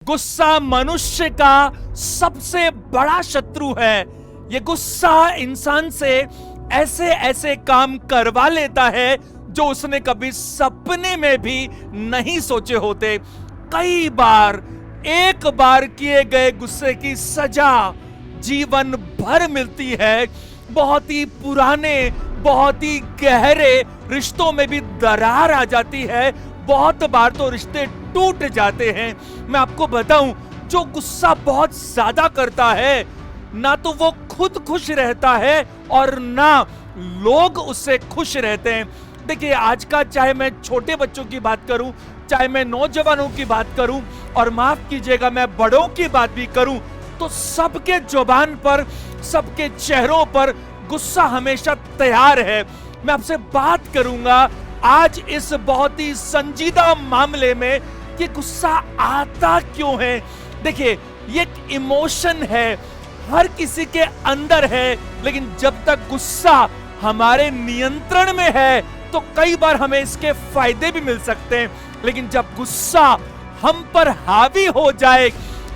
गुस्सा मनुष्य का सबसे बड़ा शत्रु है। ये गुस्सा इंसान से ऐसे ऐसे काम करवा लेता है जो उसने कभी सपने में भी नहीं सोचे होते। कई बार एक बार किए गए गुस्से की सजा जीवन भर मिलती है। बहुत ही पुराने, बहुत ही गहरे रिश्तों में भी दरार आ जाती है। बहुत बार तो रिश्ते टूट जाते हैं। मैं आपको बताऊं, जो गुस्सा बहुत ज्यादा करता है, ना तो वो खुद खुश रहता है और ना लोग उससे खुश रहते हैं। देखिए, आज का, चाहे मैं छोटे बच्चों की बात करूं, चाहे मैं नौजवानों की बात करूं, और माफ कीजिएगा मैं बड़ों की बात भी करूं, तो सबके जुबान पर, सबके चेहरों पर गुस्सा हमेशा तैयार है। मैं आपसे बात करूंगा आज इस बहुत ही संजीदा मामले में कि गुस्सा आता क्यों है। देखिए, ये एक इमोशन है, हर किसी के अंदर है, लेकिन जब तक गुस्सा हमारे नियंत्रण में है तो कई बार हमें इसके फायदे भी मिल सकते हैं। लेकिन जब गुस्सा हम पर हावी हो जाए,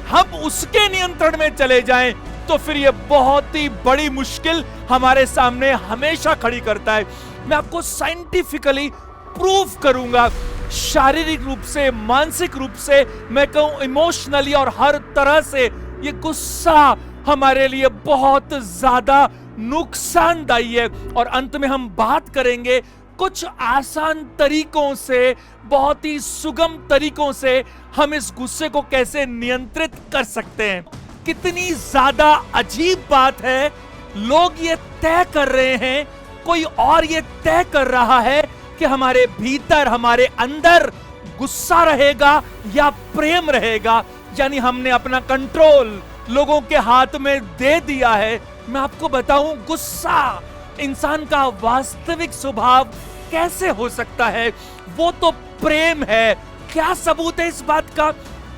हम उसके नियंत्रण में चले जाएं, तो फिर ये बहुत ही बड़ी मुश्किल हमारे सामने हमेशा खड़ी करता है। मैं आपको साइंटिफिकली प्रूफ करूंगा, शारीरिक रूप से, मानसिक रूप से, मैं कहूं इमोशनली और हर तरह से ये गुस्सा हमारे लिए बहुत ज्यादा नुकसानदायी है। और अंत में हम बात करेंगे कुछ आसान तरीकों से, बहुत ही सुगम तरीकों से हम इस गुस्से को कैसे नियंत्रित कर सकते हैं। कितनी ज्यादा अजीब बात है, लोग ये तय कर रहे हैं, कोई और ये तय कर रहा है कि हमारे भीतर, हमारे अंदर गुस्सा रहेगा या प्रेम रहेगा। यानी हमने अपना कंट्रोल लोगों के हाथ में दे दिया है। मैं आपको बताऊं, गुस्सा इंसान का वास्तविक स्वभाव कैसे हो सकता है? वो तो प्रेम है। क्या सबूत है इस बात का?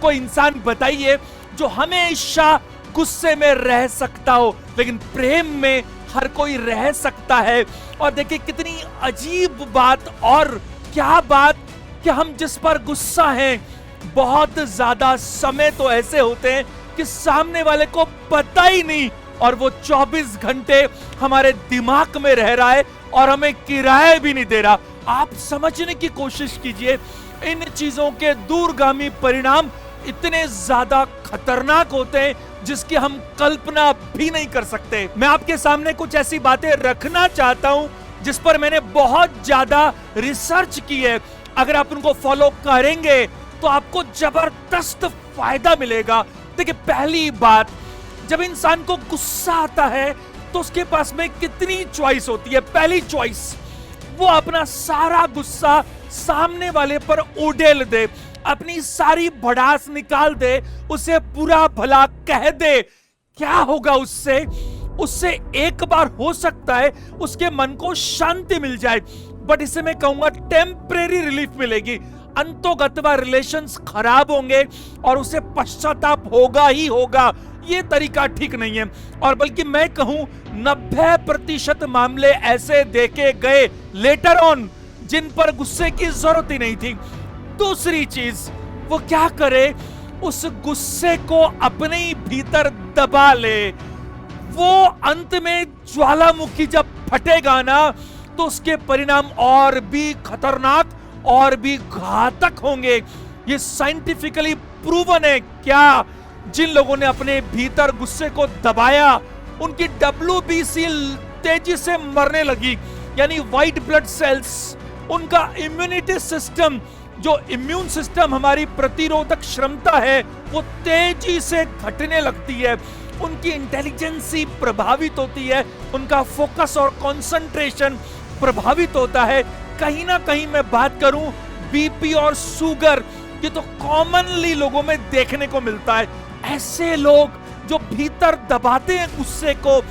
कोई इंसान बताइए जो हमेशा गुस्से में रह सकता हो, लेकिन प्रेम में हर कोई रह सकता है। और देखिए कितनी अजीब बात, और क्या बात कि हम जिस पर गुस्सा हैं, बहुत ज्यादा समय तो ऐसे होते हैं कि सामने वाले को पता ही नहीं, और वो 24 घंटे हमारे दिमाग में रह रहा है और हमें किराया भी नहीं दे रहा। आप समझने की कोशिश कीजिए, इन चीजों के दूरगामी परिणाम इतने ज्यादा खतरनाक होते हैं जिसकी हम कल्पना भी नहीं कर सकते। मैं आपके सामने कुछ ऐसी बातें रखना चाहता हूं जिस पर मैंने बहुत ज्यादा रिसर्च की है। अगर आप उनको फॉलो करेंगे तो आपको जबरदस्त फायदा मिलेगा। देखिए, पहली बात, जब इंसान को गुस्सा आता है तो उसके पास में कितनी चॉइस होती है। पहली चॉइस, वो अपना सारा गुस्सा सामने वाले पर उड़ेल दे, अपनी सारी भड़ास निकाल दे, उसे बुरा भला कह दे। क्या होगा उससे? उससे एक बार हो सकता है उसके मन को शांति मिल जाए, बट इसे मैं कहूंगा टेम्परेरी रिलीफ मिलेगी। अंतोगत्वा रिलेशंस खराब होंगे और उसे पश्चाताप होगा ही होगा। ये तरीका ठीक नहीं है, और बल्कि मैं कहूं 90% मामले ऐसे देखे गए लेटर ऑन जिन पर गुस्से की जरूरत ही नहीं थी। दूसरी चीज, वो क्या करे, उस गुस्से को अपने ही भीतर दबा ले। वो अंत में ज्वालामुखी जब फटेगा ना, तो उसके परिणाम और भी खतरनाक और भी घातक होंगे। ये साइंटिफिकली प्रूवन है। क्या? जिन लोगों ने अपने भीतर गुस्से को दबाया, उनकी WBC तेजी से मरने लगी, यानी व्हाइट ब्लड सेल्स, उनका इम्यूनिटी सिस्टम, जो इम्यून सिस्टम हमारी प्रतिरोधक क्षमता है, वो तेजी से घटने लगती है। उनकी इंटेलिजेंसी प्रभावित होती है, उनका फोकस और कंसंट्रेशन प्रभावित होता है। कहीं ना कहीं मैं बात करूं बीपी और शुगर, ये तो कॉमनली लोगों में देखने को मिलता है। ऐसे लोग जो भीतर दबाते हैं गुस्से को,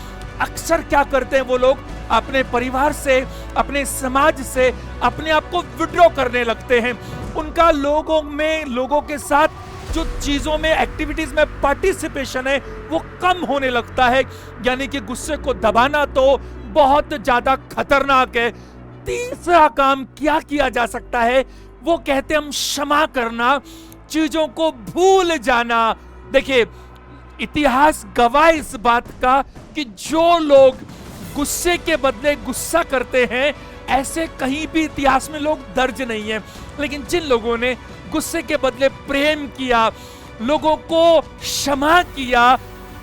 अक्सर क्या करते हैं वो लोग, अपने परिवार से, अपने समाज से अपने आप को विड्रॉ करने लगते हैं। उनका लोगों के साथ जो चीजों में, एक्टिविटीज में पार्टिसिपेशन है, वो कम होने लगता है। यानी कि गुस्से को दबाना तो बहुत ज्यादा खतरनाक है। तीसरा काम क्या किया जा सकता है, वो कहते हैं हम क्षमा करना। चीजों को भूल जाना। देखिए, इतिहास गवाह इस बात का कि जो लोग गुस्से के बदले गुस्सा करते हैं, ऐसे कहीं भी इतिहास में लोग दर्ज नहीं है। लेकिन जिन लोगों ने गुस्से के बदले प्रेम किया, लोगों को क्षमा किया,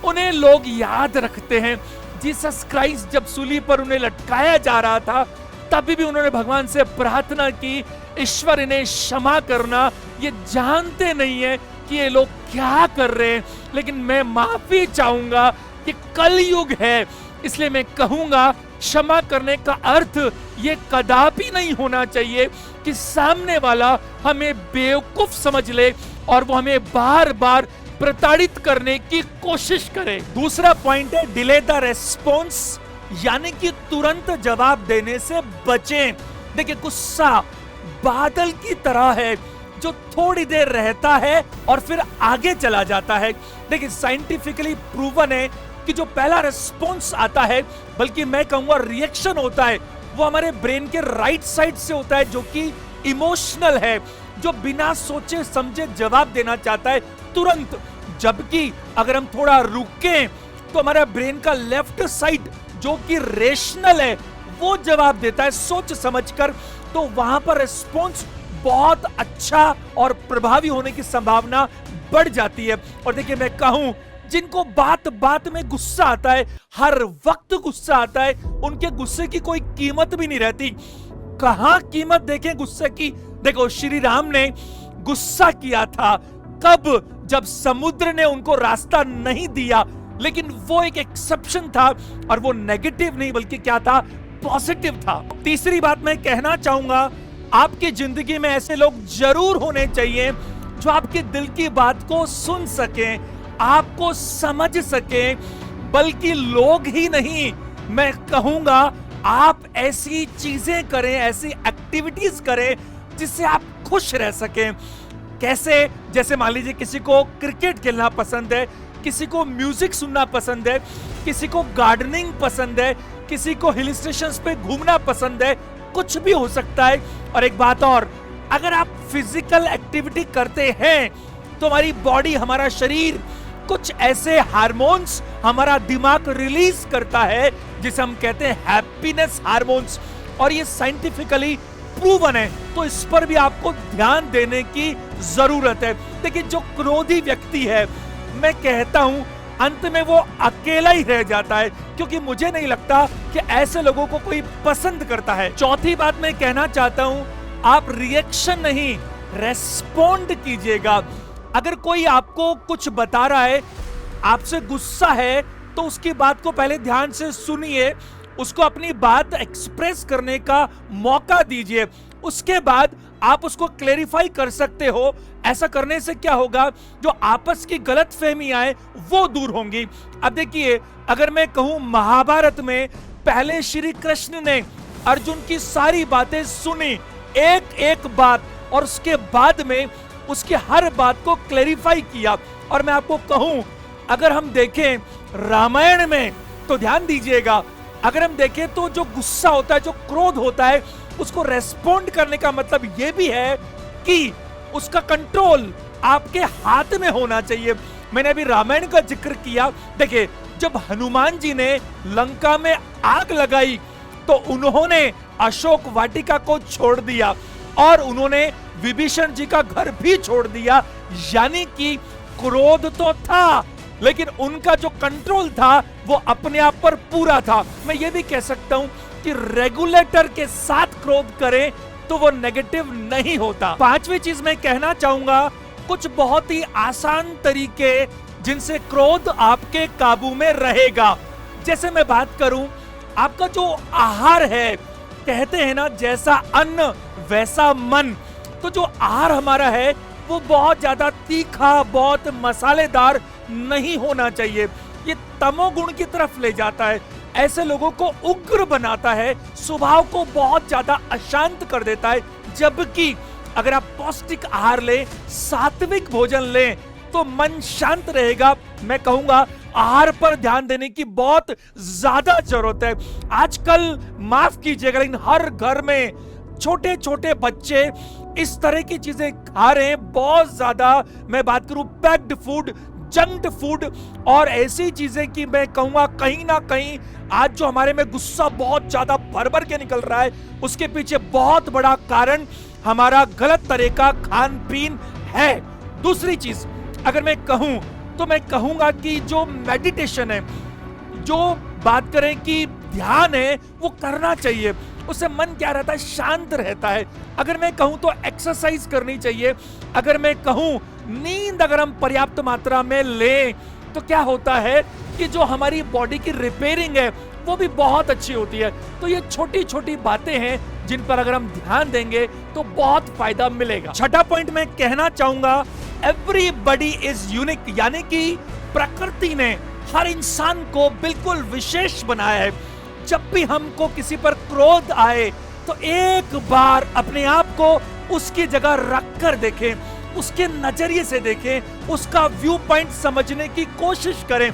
उन्हें लोग याद रखते हैं। जीसस क्राइस्ट जब सूली पर उन्हें लटकाया जा रहा था, तभी भी उन्होंने भगवान से प्रार्थना की, ईश्वर इन्हें क्षमा करना, ये जानते नहीं है कि ये लोग क्या कर रहे हैं, लेकिन मैं माफी चाहूंगा। कि कलयुग है, इसलिए मैं कहूंगा क्षमा करने का अर्थ ये कदापि नहीं होना चाहिए कि सामने वाला हमें बेवकूफ समझ ले और वो हमें बार बार प्रताड़ित करने की कोशिश करे। दूसरा पॉइंट है डिले द रेस्पॉन्स, यानी कि तुरंत जवाब देने से बचें। देखिए, गुस्सा बादल की तरह है जो थोड़ी देर रहता है और फिर आगे चला जाता है। देखिए, साइंटिफिकली प्रूवन है कि जो पहला रिस्पॉन्स आता है, बल्कि मैं कहूंगा रिएक्शन होता है, वो हमारे ब्रेन के राइट साइड से होता है, जो कि इमोशनल है, जो बिना सोचे समझे जवाब देना चाहता है तुरंत। जबकि अगर हम थोड़ा रुकें तो हमारा ब्रेन का लेफ्ट साइड जो कि रेशनल है, वो जवाब देता है सोच समझकर। तो वहां पर रिस्पॉन्स बहुत अच्छा और प्रभावी होने की संभावना बढ़ जाती है। और देखिए, मैं कहूं जिनको बात बात में गुस्सा आता है, हर वक्त गुस्सा आता है, उनके गुस्से की कोई कीमत भी नहीं रहती। कहां कीमत देखें गुस्से की? देखो, श्री राम ने गुस्सा किया था कब? जब समुद्र ने उनको रास्ता नहीं दिया। लेकिन वो एक एक्सेप्शन था, और वो नेगेटिव नहीं बल्कि क्या था, पॉजिटिव था। तीसरी बात मैं कहना चाहूंगा, आपकी जिंदगी में ऐसे लोग जरूर होने चाहिए जो आपके दिल की बात को सुन सकें, आपको समझ सकें। बल्कि लोग ही नहीं, मैं कहूंगा आप ऐसी चीजें करें, ऐसी एक्टिविटीज करें जिससे आप खुश रह सकें। कैसे? जैसे मान लीजिए किसी को क्रिकेट खेलना पसंद है, किसी को म्यूजिक सुनना पसंद है, किसी को गार्डनिंग पसंद है, किसी को हिल स्टेशंस पे घूमना पसंद है, कुछ भी हो सकता है। और एक बात और, अगर आप फिजिकल एक्टिविटी करते हैं तो हमारी बॉडी, हमारा शरीर कुछ ऐसे हार्मोन्स, हमारा दिमाग रिलीज करता है जिसे हम कहते हैं हैप्पीनेस हार्मोन्स, और ये साइंटिफिकली प्रूवन है। तो इस पर भी आपको ध्यान देने की जरूरत है। देखिए, जो क्रोधी व्यक्ति है, मैं कहता हूं अंत में वो अकेला ही रह जाता है, क्योंकि मुझे नहीं लगता कि ऐसे लोगों को कोई पसंद करता है। चौथी बात मैं कहना चाहता हूं, आप रिएक्शन नहीं, रेस्पॉन्ड कीजिएगा। अगर कोई आपको कुछ बता रहा है, आपसे गुस्सा है, तो उसकी बात को पहले ध्यान से सुनिए, उसको अपनी बात एक्सप्रेस करने का मौका दीजिए। उसके बाद आप उसको क्लेरिफाई कर सकते हो। ऐसा करने से क्या होगा, जो आपस की गलतफहमी आए वो दूर होंगी। अब देखिए, अगर मैं कहूं महाभारत में पहले श्री कृष्ण ने अर्जुन की सारी बातें सुनी, एक एक बात, और उसके बाद में उसकी हर बात को क्लेरिफाई किया। और मैं आपको कहूं, अगर हम देखें रामायण में, तो ध्यान दीजिएगा, अगर हम देखें तो जो गुस्सा होता है, जो क्रोध होता है, उसको रेस्पॉन्ड करने का मतलब यह भी है कि उसका कंट्रोल आपके हाथ में होना चाहिए। मैंने अभी रामायण का जिक्र किया। देखिए, जब हनुमान जी ने लंका में आग लगाई, तो उन्होंने अशोक वाटिका को छोड़ दिया और उन्होंने विभीषण जी का घर भी छोड़ दिया। यानी कि क्रोध तो था, लेकिन उनका जो कंट्रोल था वो अपने आप पर पूरा था। मैं ये भी कह सकता हूं कि रेगुलेटर के साथ क्रोध करें तो वो नेगेटिव नहीं होता। पांचवी चीज मैं कहना चाहूंगा, कुछ बहुत ही आसान तरीके जिनसे क्रोध आपके काबू में रहेगा। जैसे मैं बात करूं, आपका जो आहार है, कहते हैं ना जैसा अन्न वैसा मन, तो जो आहार हमारा है वो बहुत ज्यादा तीखा, बहुत मसालेदार नहीं होना चाहिए। ये तमोगुण की तरफ ले जाता है, ऐसे लोगों को उग्र बनाता है, स्वभाव को बहुत ज्यादा अशांत कर देता है। जबकि अगर आप पौष्टिक आहार लें, सात्विक भोजन लें, तो मन शांत रहेगा। मैं कहूंगा आहार पर ध्यान देने की बहुत ज्यादा जरूरत है। आजकल माफ कीजिएगा, लेकिन हर घर में छोटे छोटे बच्चे इस तरह की चीजें खा रहे हैं बहुत ज्यादा। मैं बात करूं पैक्ड फूड, जंक फूड और ऐसी चीजें कि मैं कहूंगा कहीं ना कहीं आज जो हमारे में गुस्सा बहुत ज्यादा भर भर के निकल रहा है, उसके पीछे बहुत बड़ा कारण हमारा गलत तरह का खान पीन है। दूसरी चीज अगर मैं कहूं तो मैं कहूंगा कि जो मेडिटेशन है, जो बात करें कि ध्यान है, वो करना चाहिए। उससे मन क्या रहता है, शांत रहता है। अगर मैं कहूं तो एक्सरसाइज करनी चाहिए। अगर मैं कहूं नींद अगर हम पर्याप्त मात्रा में लें तो क्या होता है कि जो हमारी बॉडी की रिपेयरिंग है वो भी बहुत अच्छी होती है। तो ये छोटी छोटी बातें हैं जिन पर अगर हम ध्यान देंगे तो बहुत फायदा मिलेगा। छठा पॉइंट मैं कहना चाहूंगा, एवरीबॉडी इज यूनिक, यानी कि प्रकृति ने हर इंसान को बिल्कुल विशेष बनाया है। जब भी हमको किसी पर क्रोध आए तो एक बार अपने आप को उसकी जगह रख कर देखें, उसके नजरिए से देखें, उसका व्यू पॉइंट समझने की कोशिश करें।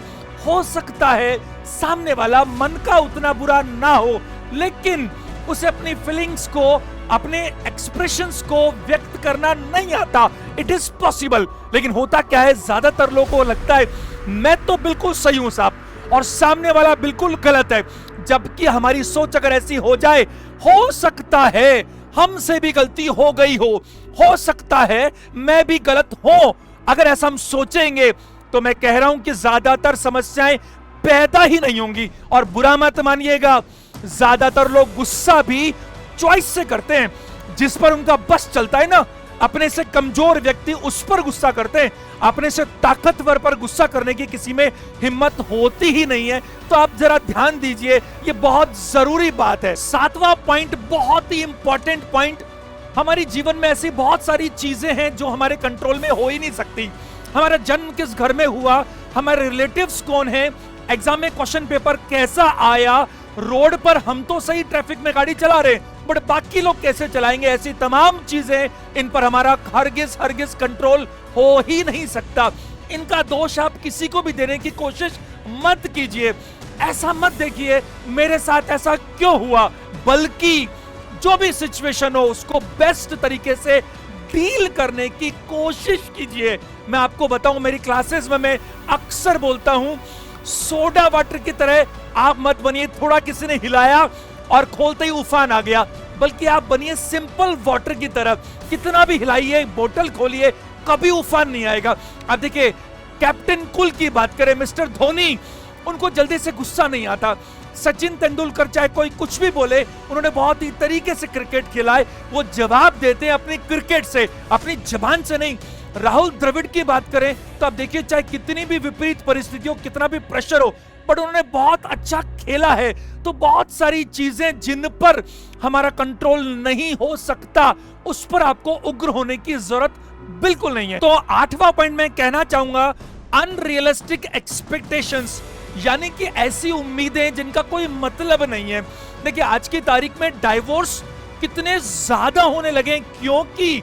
हो सकता है सामने वाला मन का उतना बुरा ना हो, लेकिन उसे अपनी फीलिंग्स को, अपने एक्सप्रेशंस को व्यक्त करना नहीं आता। इट इज पॉसिबल, लेकिन होता क्या है, ज्यादातर लोगों को लगता है मैं तो बिल्कुल सही हूं साहब और सामने वाला बिल्कुल गलत है। जबकि हमारी सोच अगर ऐसी हो जाए, हो सकता है हमसे भी गलती हो गई हो सकता है मैं भी गलत हूं। अगर ऐसा हम सोचेंगे तो मैं कह रहा हूं कि ज्यादातर समस्याएं पैदा ही नहीं होंगी। और बुरा मत मानिएगा, ज्यादातर लोग गुस्सा भी चॉइस से करते हैं। जिस पर उनका बस चलता है ना, अपने से कमजोर व्यक्ति उस पर गुस्सा करते हैं, अपने से ताकतवर पर गुस्सा करने की किसी में हिम्मत होती ही नहीं है। तो आप जरा ध्यान दीजिए, ये बहुत जरूरी बात है। सातवां पॉइंट बहुत ही इंपॉर्टेंट पॉइंट, हमारी जीवन में ऐसी बहुत सारी चीजें हैं जो हमारे कंट्रोल में हो ही नहीं सकती। हमारा जन्म किस घर में हुआ, हमारे रिलेटिव्स कौन है, एग्जाम में क्वेश्चन पेपर कैसा आया, रोड पर हम तो सही ट्रैफिक में गाड़ी चला रहे बट बाकी लोग कैसे चलाएंगे, ऐसी तमाम चीजें, इन पर हमारा हरगिज कंट्रोल हो ही नहीं सकता। इनका दोष आप किसी को भी देने की कोशिश मत कीजिए। ऐसा मत देखिए मेरे साथ ऐसा क्यों हुआ, बल्कि जो भी सिचुएशन हो उसको बेस्ट तरीके से डील करने की कोशिश कीजिए। मैं आपको बताऊं, मेरी क्लासेस में मैं अक्सर बोलता हूं, सोडा वाटर की तरह आप मत बनिए, थोड़ा किसी ने हिलाया और खोलते ही उफान आ गया, बल्कि आप बनिए सिंपल वाटर की तरह। कितना भी हिलाइए, बोतल खोलिए, कभी उफान नहीं आएगा। अब देखिए कैप्टन कुल की बात करें, मिस्टर धोनी, उनको जल्दी से गुस्सा नहीं आता। सचिन तेंदुलकर चाहे कोई कुछ भी बोले, उन्होंने बहुत ही तरीके से क्रिकेट खेला है, वो जवाब देते हैं अपनी क्रिकेट से, अपनी जबान से नहीं। राहुल द्रविड़ की बात करें तो आप देखिए, चाहे कितनी भी विपरीत परिस्थितियों, कितना भी प्रेशर हो, बट उन्होंने बहुत अच्छा खेला है। तो बहुत सारी चीजें जिन पर हमारा कंट्रोल नहीं हो सकता, उस पर आपको उग्र होने की जरूरत बिल्कुल नहीं है। तो आठवां पॉइंट मैं कहना चाहूंगा, अनरियलिस्टिक एक्सपेक्टेशंस, यानी कि ऐसी उम्मीदें जिनका कोई मतलब नहीं है। देखिए आज की तारीख में डाइवोर्स कितने ज्यादा होने लगे, क्योंकि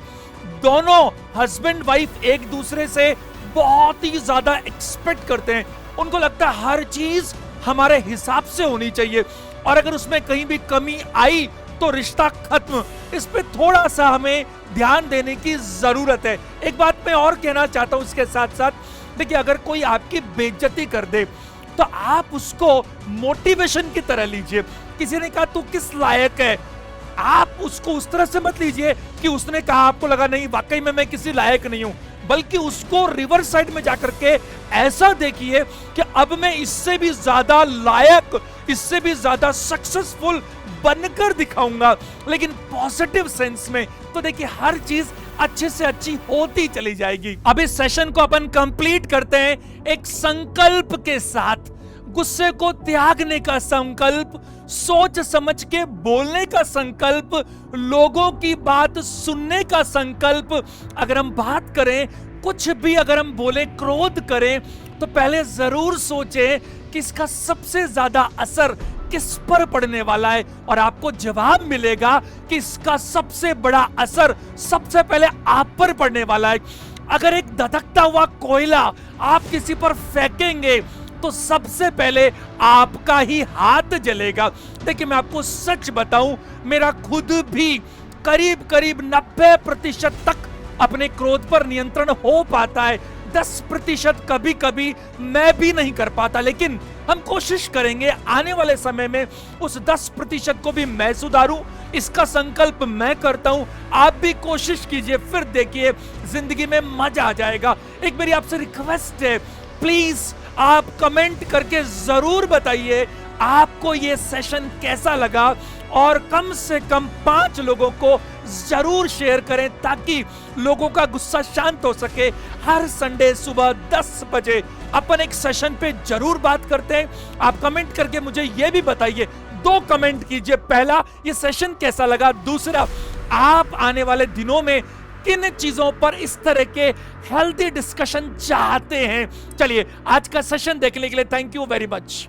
दोनों हस्बैंड वाइफ एक दूसरे से बहुत ही ज्यादा एक्सपेक्ट करते हैं। उनको लगता है हर चीज हमारे हिसाब से होनी चाहिए, और अगर उसमें कहीं भी कमी आई तो रिश्ता खत्म। इस पे थोड़ा सा हमें ध्यान देने की जरूरत है। एक बात मैं और कहना चाहता हूं इसके साथ साथ, देखिए अगर कोई आपकी बेइज्जती कर दे तो आप उसको मोटिवेशन की तरह लीजिए। किसी ने कहा तू किस लायक है, आप उसको उस तरह से मत लीजिए कि उसने कहा, आपको लगा नहीं वाकई में मैं किसी लायक नहीं हूं, बल्कि उसको रिवर्स साइड में जाकर के ऐसा देखिए कि अब मैं इससे भी ज्यादा लायक, इससे भी ज्यादा सक्सेसफुल बनकर दिखाऊंगा, लेकिन पॉजिटिव सेंस में। तो देखिए हर चीज अच्छे से अच्छी होती चली जाएगी। अब इस सेशन को अपन कंप्लीट करते हैं एक संकल्प के साथ। गुस्से को त्यागने का संकल्प, सोच समझ के बोलने का संकल्प, लोगों की बात सुनने का संकल्प। अगर हम बात करें, कुछ भी अगर हम बोले, क्रोध करें, तो पहले जरूर सोचें कि इसका सबसे ज्यादा असर किस पर पड़ने वाला है, और आपको जवाब मिलेगा कि इसका सबसे बड़ा असर सबसे पहले आप पर पड़ने वाला है। अगर एक धधकता हुआ कोयला आप किसी पर फेंकेंगे तो सबसे पहले आपका ही हाथ जलेगा। देखिए मैं आपको सच बताऊं, मेरा खुद भी करीब करीब 90% तक अपने क्रोध पर नियंत्रण हो पाता है। 10% कभी कभी मैं भी नहीं कर पाता, लेकिन हम कोशिश करेंगे आने वाले समय में उस 10% को भी मैं सुधारूं। इसका संकल्प मैं करता हूं, आप भी कोशिश कीजिए, फिर देखिए जिंदगी में मजा आ जाएगा। एक मेरी आपसे रिक्वेस्ट है, प्लीज आप कमेंट करके जरूर बताइए आपको ये सेशन कैसा लगा, और कम से कम 5 लोगों को जरूर शेयर करें ताकि लोगों का गुस्सा शांत हो सके। हर संडे सुबह 10 बजे अपन एक सेशन पे जरूर बात करते हैं। आप कमेंट करके मुझे ये भी बताइए, 2 कमेंट कीजिए, पहला ये सेशन कैसा लगा, दूसरा आप आने वाले दिनों में किन चीजों पर इस तरह के हेल्दी डिस्कशन चाहते हैं। चलिए आज का सेशन देखने के लिए थैंक यू वेरी मच।